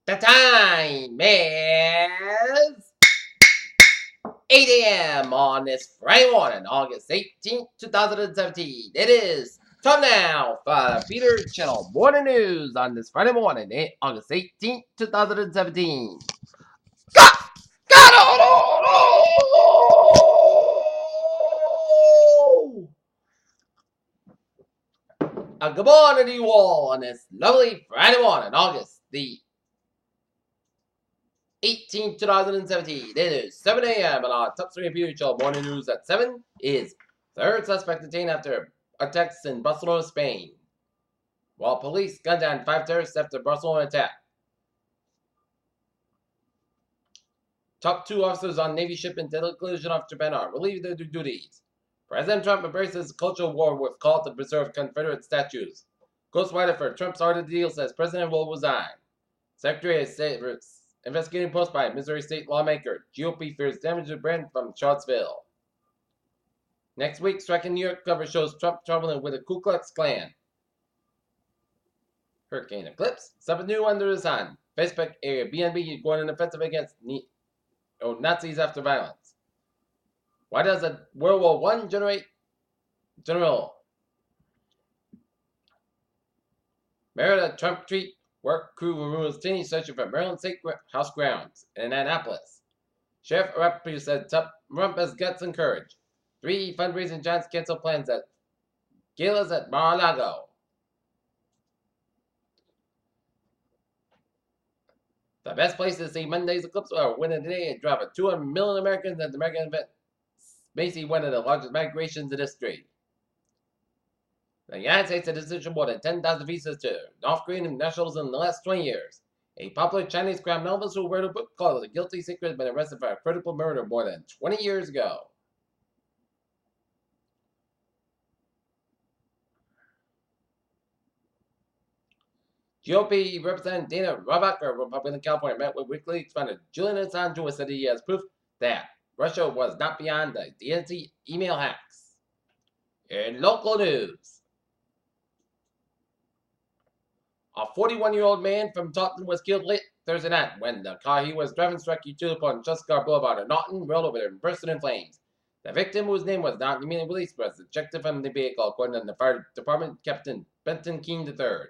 The time is 8 a.m. on this Friday morning, August 18th, 2017. It is time now for Peter Channel Morning News on this Friday morning, August 18th, 2017. God! God! Good morning to you all on this lovely Friday morning, August the 18th, 2017. It is 7 a.m. and our top 3 Future morning news at 7 is third suspect detained after attacks in Barcelona, Spain. While police gunned down 5 terrorists after Barcelona attack. Top 2 officers on Navy ship in deadly collision off Japan are relieved of their duties. President Trump embraces cultural war with call to preserve Confederate statues. Ghostwriter for Trump's art of the deal says President will resign. Secretary of State investigating post by Missouri state lawmaker. GOP fears damage to brand from Charlottesville. Next week, striking New York cover shows Trump traveling with the Ku Klux Klan. Hurricane eclipse. Something new under the sun. Facebook area BNB going an offensive against Nazis after violence. Why does a World War I general Meredith Trump tweet? Work crew removes teeny searching for Maryland State House grounds in Annapolis. Sheriff Rappi said Trump has guts and courage. 3 fundraising giants cancel plans at galas at Mar-a-Lago. The best place to see Monday's eclipse are winning today and driving 200 million Americans at the American event. Basically one of the largest migrations in history. The United States has issued more than 10,000 visas to North Korean nationals in the last 20 years. A popular Chinese crime novelist who wrote a book called The Guilty Secret has been arrested for a critical murder more than 20 years ago. GOP Representative Dana Rohrabacher, a Republican of California, met with WikiLeaks founder Julian Assange, who said he has proof that Russia was not beyond the DNC email hacks. In local news, a 41-year-old man from Taunton was killed late Thursday night when the car he was driving struck utility upon Chescar Boulevard in Norton, rolled over and bursted in flames. The victim, whose name was not immediately released, was ejected from the vehicle, according to the fire department Captain Benton Keene III.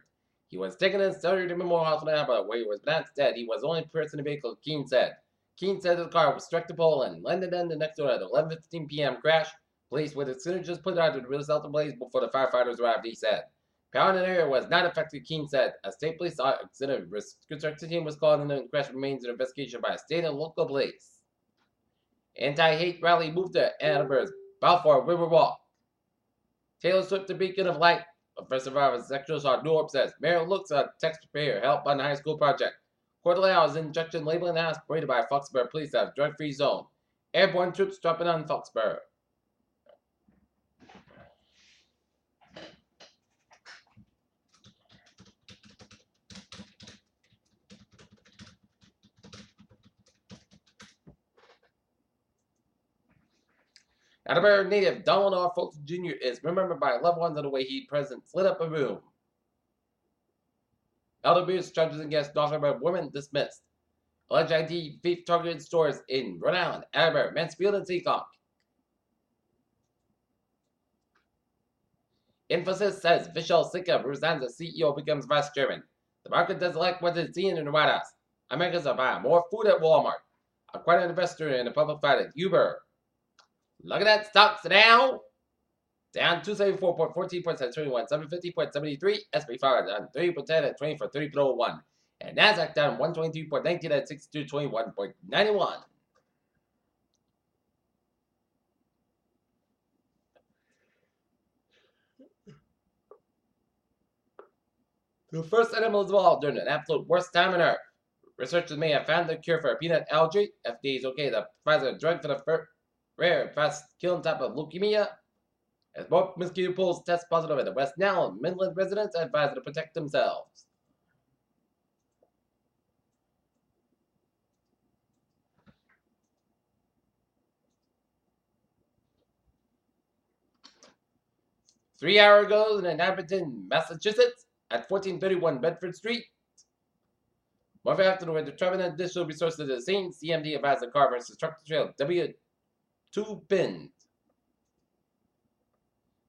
He was taken and started to Memorial Hospital, but where he was pronounced dead. He was the only person in the vehicle, Keene said. Keene said the car was struck the pole and landed in the next door at 11:15 p.m. crash. Police with its just put it out to result of the blaze before the firefighters arrived, he said. Power in the area was not affected, Keene said. A state police construction team was called and the crash remains an investigation by state and local police. Anti-hate rally moved to Ann Arbor's Balfour River Walk. Taylor Swift, the beacon of light. A first survivor of sexual assault, New Hope says. Mayor looks at taxpayer help on the high school project. Court allows injection labeling the house paraded by Foxborough police as drug-free zone. Airborne troops dropping on Foxborough. Attleboro native Donald R. Folks Jr. is remembered by loved ones in the way he presents lit up a room. Elder abuse charges against Attleboro woman dismissed. Alleged ID thief targeted stores in Rhode Island, Attleboro, Mansfield, and Seekonk. Infosys says Vishal Sikka resigns as CEO, becomes vice chairman. The market doesn't like what it's seeing in the White House. Americans are buying more food at Walmart. Acquired an investor in a public fight at Uber. Look at that, stocks now. Down 274.14 21, 750.73. SP 5 down 3% at 20 for 30.01. And NASDAQ down 122.19 at 6221.91. The first animals evolved during an absolute worst time on Earth. Researchers may have found the cure for peanut allergy. FDA is okay to Pfizer drug for the rare, fast-killing type of leukemia. As more mosquito pools test positive at the West Nile, Midland residents are advised to protect themselves. Three-hour ago in Abington, Massachusetts, at 1431 Bedford Street, More after the determine additional resources to the scene, CMD advised the car versus truck trail W2 pins.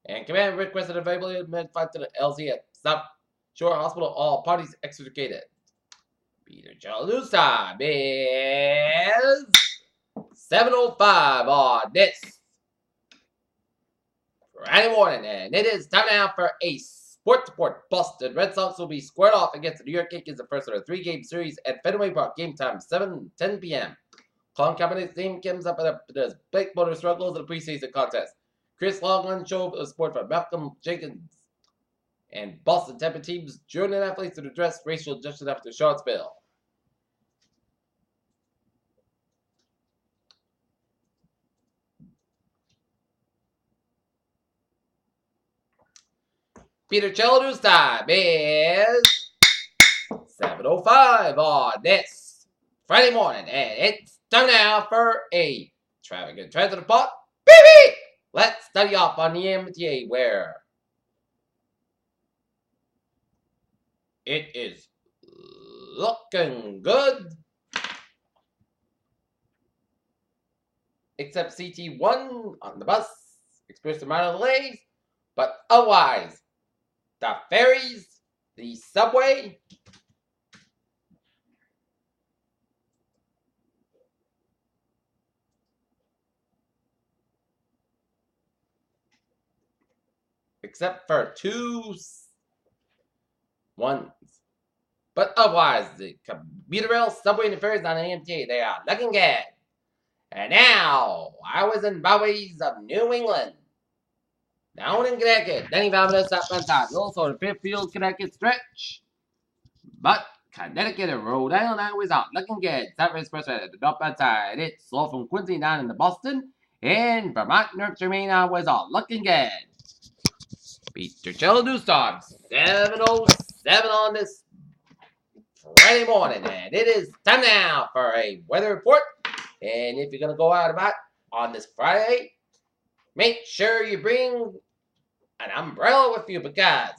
And command requested availability med fight to the LZ at South Shore Hospital. All parties extricated. Peter Chalu's time is 7:05 on this Friday morning, and it is time now for a Sport Report. Boston Red Sox will be squared off against the New York Yankees the first of a three-game series at Fenway Park. Game time 7:10 p.m. Colin Kaepernick's team comes up with the Blake Motor struggles in the preseason contest. Chris Long on show the sport for Malcolm Jenkins. And Boston Tampa teams joining athletes to address racial justice after Charlottesville. Peter Cheladu's time is 7:05 on this Friday morning, and it's time now for a traffic and transit report. Beep! Let's study off on the MTA where it is looking good, except CT1 on the bus experienced a minor delays, but otherwise, the ferries, the subway, except for two ones. But otherwise, the commuter rail, subway, and the ferries on the MTA, they are looking good. And now, highways and byways of New England. Down in Connecticut, 95 minutes up on top. Also, the Fairfield, Connecticut stretch. But Connecticut and Rhode Island highways are looking good. Southwest Expressway at the northbound side. It's slow from Quincy down into Boston. And Vermont, New Hampshire, Maine highways are looking good. Peter Cello News Time, 7:07 on this Friday morning. And it is time now for a weather report. And if you're going to go out about on this Friday, make sure you bring an umbrella with you because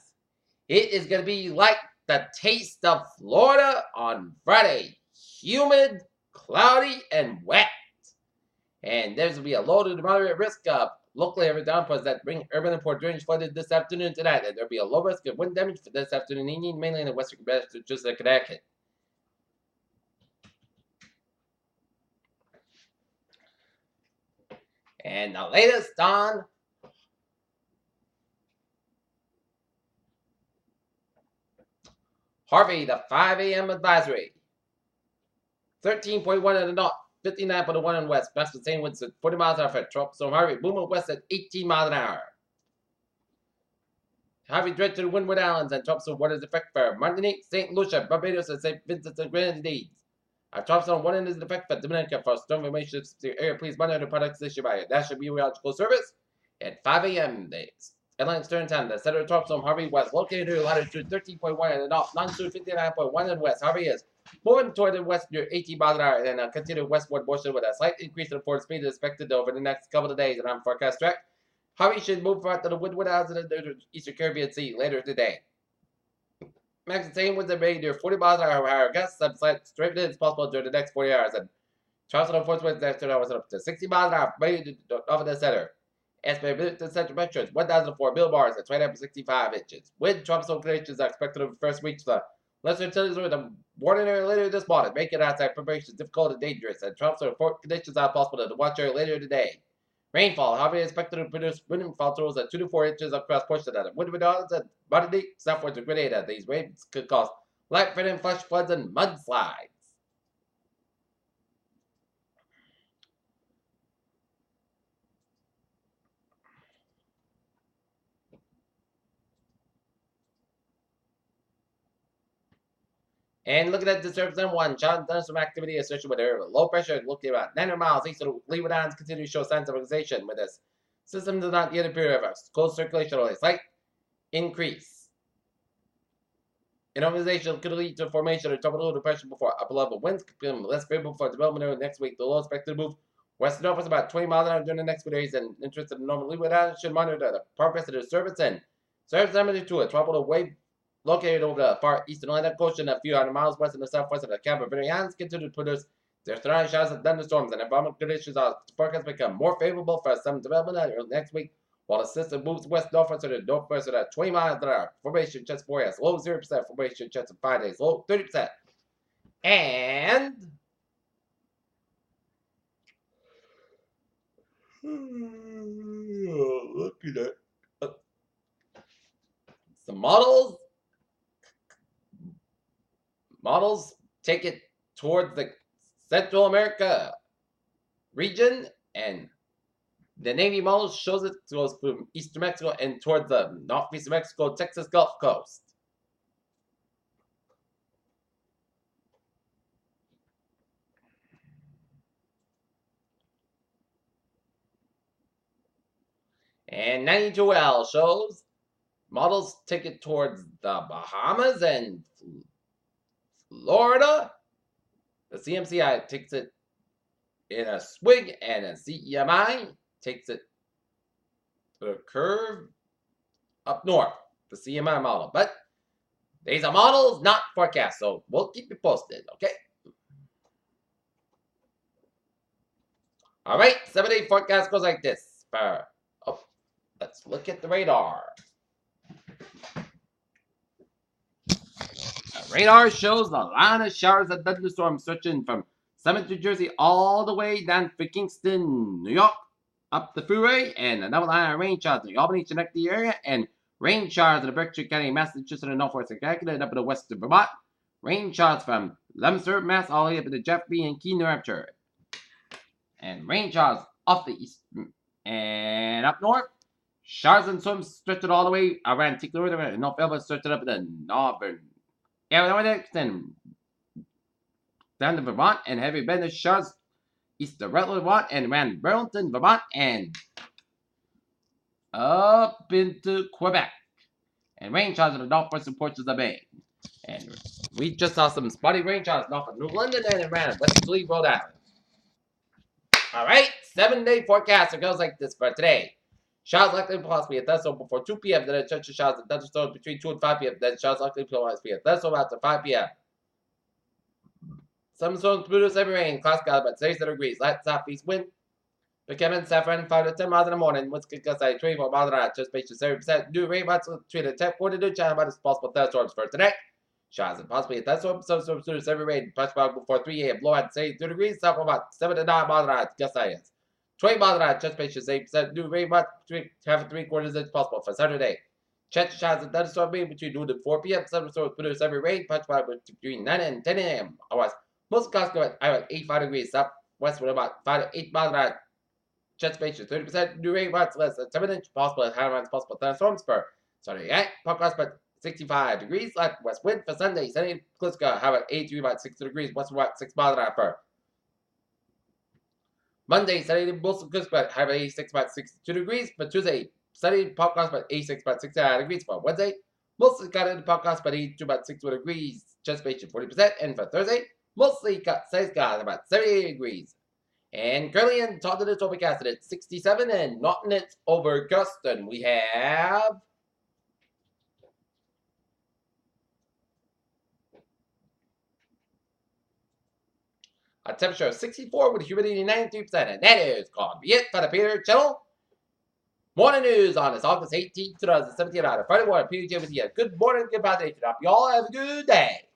it is going to be like the taste of Florida on Friday. Humid, cloudy, and wet. And there's going to be a low to moderate risk of locally heavy downpours that bring urban and port drainage flooded this afternoon tonight. And there'll be a low risk of wind damage for this afternoon, mainly in the western Massachusetts and Connecticut. And the latest on Harvey, the 5 a.m. advisory. 13.1 in the north, 59.1 in the west. Best sustained winds at 40 miles an hour for Tropical Storm Harvey. Movement west at 18 miles an hour. Harvey directed to the Windward Islands and Tropical Waters effect for Martinique, St. Lucia, Barbados, and St. Vincent and Grenadines. Tropical Storm 1 is in effect for Dominica. For storm information to the area, please monitor the products issued by National Meteorological Service at 5 a.m. Atlantic Stern Time. The center of Tropical Storm Harvey was located near latitude 13.1 in the north, longitude 59.1 in the west. Harvey is moving toward the west near 18 miles an hour and then continue westward motion with a slight increase in the forward speed expected over the next couple of days. And I'm forecast track. Harvey should move out to the Windward Islands and the Eastern Caribbean Sea later today. Max same winds are made near 40 miles an hour higher gusts. Some slight straight winds possible during the next 40 hours. And Charleston force winds next 2 hours up to 60 miles an hour off of the center. Estimated the central pressure is 1,004 millibars at 29.65 inches. Wind tropical conditions are expected over the first weeks. The lesser utilities with a warning area later this morning, making outside preparations difficult and dangerous. And tropical conditions are possible to watch area later today. Rainfall, however, is expected to produce rainfall totals at 2 to 4 inches across portions of the Windward Islands and Martinique, southward to Grenada. These rains could cause light rain and flash floods and mudslides. And looking at disturbance M1, John done some activity associated with area low pressure, looking about 900 miles east of the Leeward Islands, continue to show signs of organization with this system does not yet appear to have a cold circulation or a slight increase. An organization could lead to formation of tropical depression before upper level winds could become less favorable for development over next week. The low expected to move west and north is about 20 miles an hour during the next few days, and interested in normal Leeward Islands should monitor the progress of the disturbance and serve remedy to a tropical wave located over the far eastern Atlantic Ocean, a few hundred miles west and southwest of the Cape Verde Islands, continue to produce their throwing showers and thunderstorms, and environmental conditions are forecast to become more favorable for some development next week, while the system moves west-northwest to the northwest at 20 miles an hour. Formation chance 4 days, low 0%. Formation chance of 5 days, low 30%. And looking at some models take it towards the Central America region, and the Navy model shows it goes from eastern Mexico and towards the northeast of Mexico, Texas Gulf Coast. And 92L shows models take it towards the Bahamas and Florida. The CMCI takes it in a swing, and a CEMI takes it to a curve up north, the CMI model. But these are models, not forecasts, so we'll keep you posted, okay? All right, 7-day forecast goes like this. Let's look at the radar. The radar shows a line of showers and thunderstorms stretching from Summit, New Jersey, all the way down to Kingston, New York, up the freeway, and another line of rain showers in the Albany, Schenectady area, and rain showers in the Berkshire County, Massachusetts, and the northwest of Connecticut, and up in the west of Vermont. Rain showers from Leominster, Mass, all the way up to Jeffrey and Keene, New Hampshire. And rain showers off the east and up north. Showers and storms stretching all the way around Tickler, and North Elba stretching up in the northern area, and down to Vermont, and heavy bend showers east of Rutland, Vermont, and around Burlington, Vermont, and up into Quebec. And rain showers in the northwestern portions of Maine. And we just saw some spotty rain showers north of New London and around West Rhode Island. All right, 7-day forecast. It goes like this for today. Showers likely to possibly a thunderstorm before 2 p.m. Then a chance of showers and thunderstorms between 2 and 5 p.m. Then showers likely to be a thunderstorm after 5 p.m. Some storms produce heavy rain. Clouds got about 60 degrees. Light southeast wind. Becoming 7 5 to 10 miles in the morning. Winds could gust at 24 miles an hour. Just patient 70%. New rain amounts between the 10 42 chance about possible thunderstorms for today. Showers and possibly a thunderstorm. Some storms produce heavy rain. Punch about before 3 a.m. Blow at 72 degrees. South about 7 to 9 miles an hour. Gust at 20 miles an hour. Just patient 80%. New rain amounts between half and 3/4 inch possible for Saturday. Chance of showers and thunderstorms between noon and 4 p.m. Some storms produce heavy rain. Punch about between 9 and 10 a.m. Otherwise, most clouds go at 85 degrees. Southwest with about 5 to 8 miles an hour. Chance patient 30%. New rain amounts less than 7 inches possible at high amounts possible thunderstorms for Saturday. Podcast but 65 degrees. Left west wind for Sunday. Sunday, Kliska have an 83 about 60 degrees. West about 6 miles an hour for Monday, Sunday, most of Kliska have 86 about 62 degrees. For Tuesday, Sunday, podcast about 86 about 69 degrees. For Wednesday, mostly got in the podcast about 82 about 61 degrees. Chance patient 40%. And for Thursday, mostly got sunny skies about 78 degrees. And currently in Taunton it's overcast at 67, and Naughton it's overcast, and we have a temperature of 64 with humidity 93%, and that is going to be it for the Peter Channel Morning News on this August 18th, 2017 out of Friday morning. PJ with you. Good morning, goodbye, y'all have a good day.